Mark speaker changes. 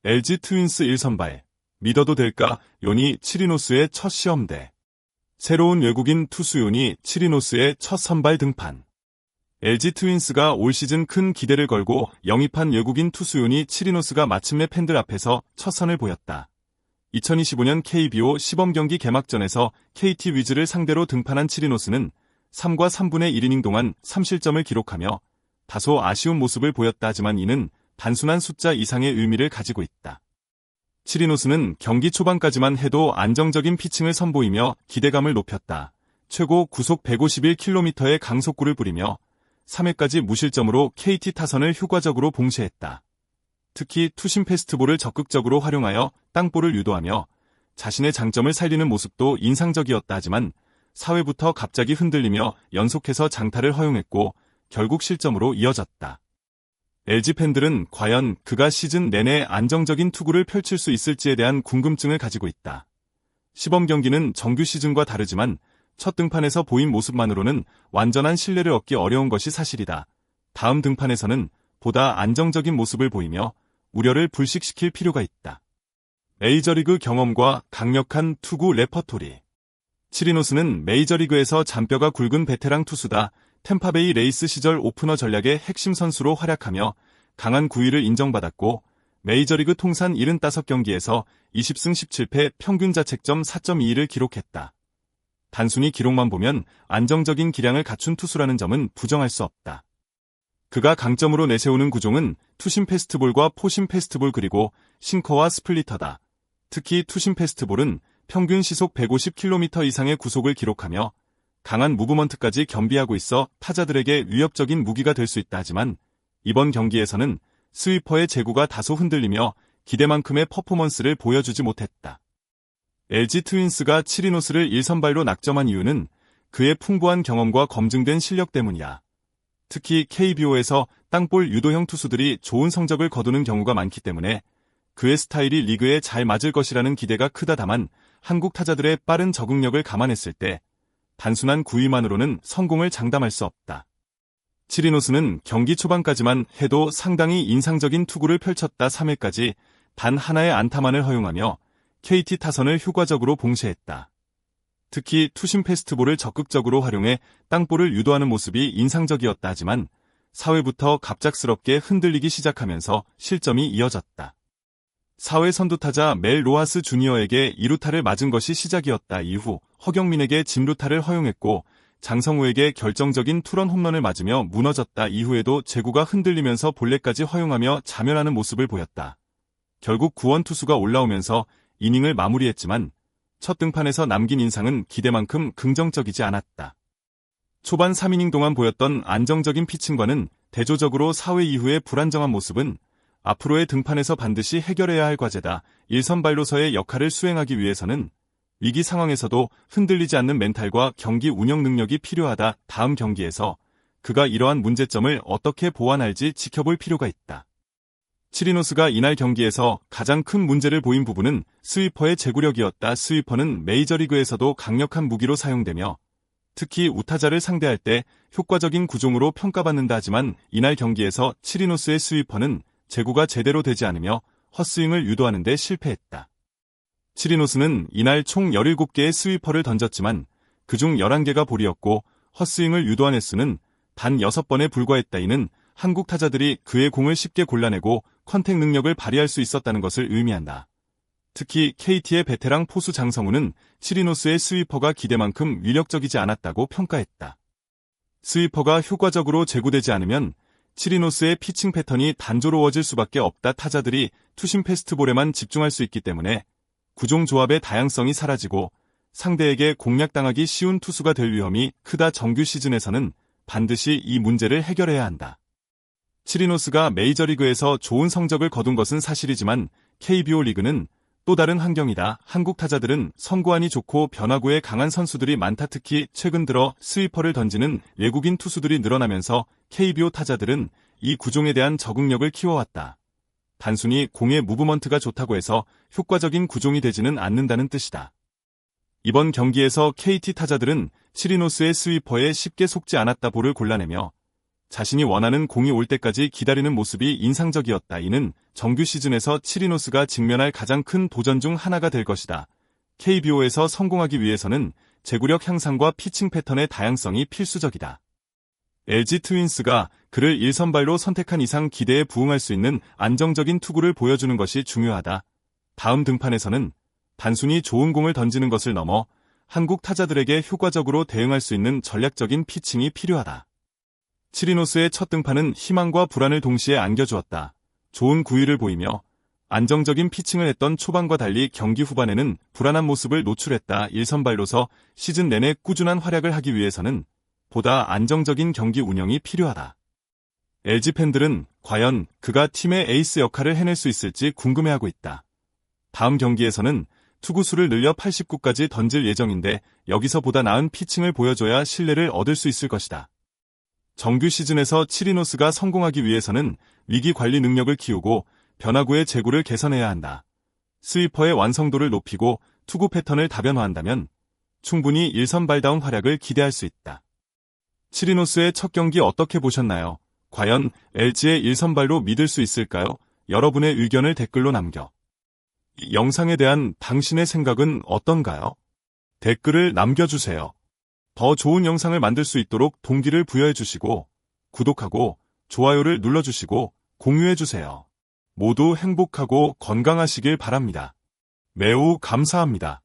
Speaker 1: LG 트윈스 1선발, 믿어도 될까? 요니 치리노스의 첫 시험대. 새로운 외국인 투수 요니 치리노스의 첫 선발 등판. LG 트윈스가 올 시즌 큰 기대를 걸고 영입한 외국인 투수 요니 치리노스가 마침내 팬들 앞에서 첫 선을 보였다. 2025년 KBO 시범경기 개막전에서 KT 위즈를 상대로 등판한 치리노스는 3과 3분의 1이닝 동안 3실점을 기록하며 다소 아쉬운 모습을 보였다 하지만 이는 단순한 숫자 이상의 의미를 가지고 있다. 치리노스는 경기 초반까지만 해도 안정적인 피칭을 선보이며 기대감을 높였다. 최고 구속 151km의 강속구를 부리며 3회까지 무실점으로 KT 타선을 효과적으로 봉쇄했다. 특히 투심 패스트볼을 적극적으로 활용하여 땅볼을 유도하며 자신의 장점을 살리는 모습도 인상적이었다 하지만 4회부터 갑자기 흔들리며 연속해서 장타를 허용했고 결국 실점으로 이어졌다. LG 팬들은 과연 그가 시즌 내내 안정적인 투구를 펼칠 수 있을지에 대한 궁금증을 가지고 있다. 시범 경기는 정규 시즌과 다르지만 첫 등판에서 보인 모습만으로는 완전한 신뢰를 얻기 어려운 것이 사실이다. 다음 등판에서는 보다 안정적인 모습을 보이며 우려를 불식시킬 필요가 있다. 메이저리그 경험과 강력한 투구 레퍼토리. 치리노스는 메이저리그에서 잔뼈가 굵은 베테랑 투수다. 템파베이 레이스 시절 오프너 전략의 핵심 선수로 활약하며 강한 구위를 인정받았고 메이저리그 통산 75경기에서 20승 17패 평균 자책점 4.21을 기록했다. 단순히 기록만 보면 안정적인 기량을 갖춘 투수라는 점은 부정할 수 없다. 그가 강점으로 내세우는 구종은 투심 패스트볼과 포심 패스트볼 그리고 싱커와 스플리터다. 특히 투심 패스트볼은 평균 시속 150km 이상의 구속을 기록하며 강한 무브먼트까지 겸비하고 있어 타자들에게 위협적인 무기가 될 수 있다 하지만 이번 경기에서는 스위퍼의 제구가 다소 흔들리며 기대만큼의 퍼포먼스를 보여주지 못했다. LG 트윈스가 치리노스를 1선발로 낙점한 이유는 그의 풍부한 경험과 검증된 실력 때문이야. 특히 KBO에서 땅볼 유도형 투수들이 좋은 성적을 거두는 경우가 많기 때문에 그의 스타일이 리그에 잘 맞을 것이라는 기대가 크다. 다만 한국 타자들의 빠른 적응력을 감안했을 때 단순한 구위만으로는 성공을 장담할 수 없다. 치리노스는 경기 초반까지만 해도 상당히 인상적인 투구를 펼쳤다. 3회까지 단 하나의 안타만을 허용하며 KT 타선을 효과적으로 봉쇄했다. 특히 투심 패스트볼을 적극적으로 활용해 땅볼을 유도하는 모습이 인상적이었다 하지만 4회부터 갑작스럽게 흔들리기 시작하면서 실점이 이어졌다. 4회 선두타자 멜 로하스 주니어에게 2루타를 맞은 것이 시작이었다. 이후 허경민에게 진루타를 허용했고 장성우에게 결정적인 투런 홈런을 맞으며 무너졌다. 이후에도 제구가 흔들리면서 볼넷까지 허용하며 자멸하는 모습을 보였다. 결국 구원 투수가 올라오면서 이닝을 마무리했지만 첫 등판에서 남긴 인상은 기대만큼 긍정적이지 않았다. 초반 3이닝 동안 보였던 안정적인 피칭과는 대조적으로 4회 이후의 불안정한 모습은 앞으로의 등판에서 반드시 해결해야 할 과제다. 1선발로서의 역할을 수행하기 위해서는 위기 상황에서도 흔들리지 않는 멘탈과 경기 운영 능력이 필요하다. 다음 경기에서 그가 이러한 문제점을 어떻게 보완할지 지켜볼 필요가 있다. 치리노스가 이날 경기에서 가장 큰 문제를 보인 부분은 스위퍼의 제구력이었다. 스위퍼는 메이저리그에서도 강력한 무기로 사용되며 특히 우타자를 상대할 때 효과적인 구종으로 평가받는다 하지만 이날 경기에서 치리노스의 스위퍼는 제구가 제대로 되지 않으며 헛스윙을 유도하는 데 실패했다. 치리노스는 이날 총 17개의 스위퍼를 던졌지만 그중 11개가 볼이었고 헛스윙을 유도한 횟수는 단 6번에 불과했다. 이는 한국 타자들이 그의 공을 쉽게 골라내고 컨택 능력을 발휘할 수 있었다는 것을 의미한다. 특히 KT의 베테랑 포수 장성우는 치리노스의 스위퍼가 기대만큼 위력적이지 않았다고 평가했다. 스위퍼가 효과적으로 제구되지 않으면 치리노스의 피칭 패턴이 단조로워질 수밖에 없다. 타자들이 투심 패스트볼에만 집중할 수 있기 때문에 구종 조합의 다양성이 사라지고 상대에게 공략당하기 쉬운 투수가 될 위험이 크다. 정규 시즌에서는 반드시 이 문제를 해결해야 한다. 치리노스가 메이저리그에서 좋은 성적을 거둔 것은 사실이지만 KBO 리그는 또 다른 환경이다. 한국 타자들은 선구안이 좋고 변화구에 강한 선수들이 많다. 특히 최근 들어 스위퍼를 던지는 외국인 투수들이 늘어나면서 KBO 타자들은 이 구종에 대한 적응력을 키워왔다. 단순히 공의 무브먼트가 좋다고 해서 효과적인 구종이 되지는 않는다는 뜻이다. 이번 경기에서 KT 타자들은 치리노스의 스위퍼에 쉽게 속지 않았다. 볼을 골라내며 자신이 원하는 공이 올 때까지 기다리는 모습이 인상적이었다. 이는 정규 시즌에서 치리노스가 직면할 가장 큰 도전 중 하나가 될 것이다. KBO에서 성공하기 위해서는 제구력 향상과 피칭 패턴의 다양성이 필수적이다. LG 트윈스가 그를 1선발로 선택한 이상 기대에 부응할 수 있는 안정적인 투구를 보여주는 것이 중요하다. 다음 등판에서는 단순히 좋은 공을 던지는 것을 넘어 한국 타자들에게 효과적으로 대응할 수 있는 전략적인 피칭이 필요하다. 치리노스의 첫 등판은 희망과 불안을 동시에 안겨주었다. 좋은 구위를 보이며 안정적인 피칭을 했던 초반과 달리 경기 후반에는 불안한 모습을 노출했다. 1선발로서 시즌 내내 꾸준한 활약을 하기 위해서는 보다 안정적인 경기 운영이 필요하다. LG 팬들은 과연 그가 팀의 에이스 역할을 해낼 수 있을지 궁금해하고 있다. 다음 경기에서는 투구수를 늘려 89까지 던질 예정인데 여기서 보다 나은 피칭을 보여줘야 신뢰를 얻을 수 있을 것이다. 정규 시즌에서 치리노스가 성공하기 위해서는 위기 관리 능력을 키우고 변화구의 제구를 개선해야 한다. 스위퍼의 완성도를 높이고 투구 패턴을 다변화한다면 충분히 1선발다운 활약을 기대할 수 있다. 치리노스의 첫 경기 어떻게 보셨나요? 과연 LG의 1선발로 믿을 수 있을까요? 여러분의 의견을 댓글로 남겨. 이 영상에 대한 당신의 생각은 어떤가요? 댓글을 남겨주세요. 더 좋은 영상을 만들 수 있도록 동기를 부여해 주시고 구독하고 좋아요를 눌러주시고 공유해 주세요. 모두 행복하고 건강하시길 바랍니다. 매우 감사합니다.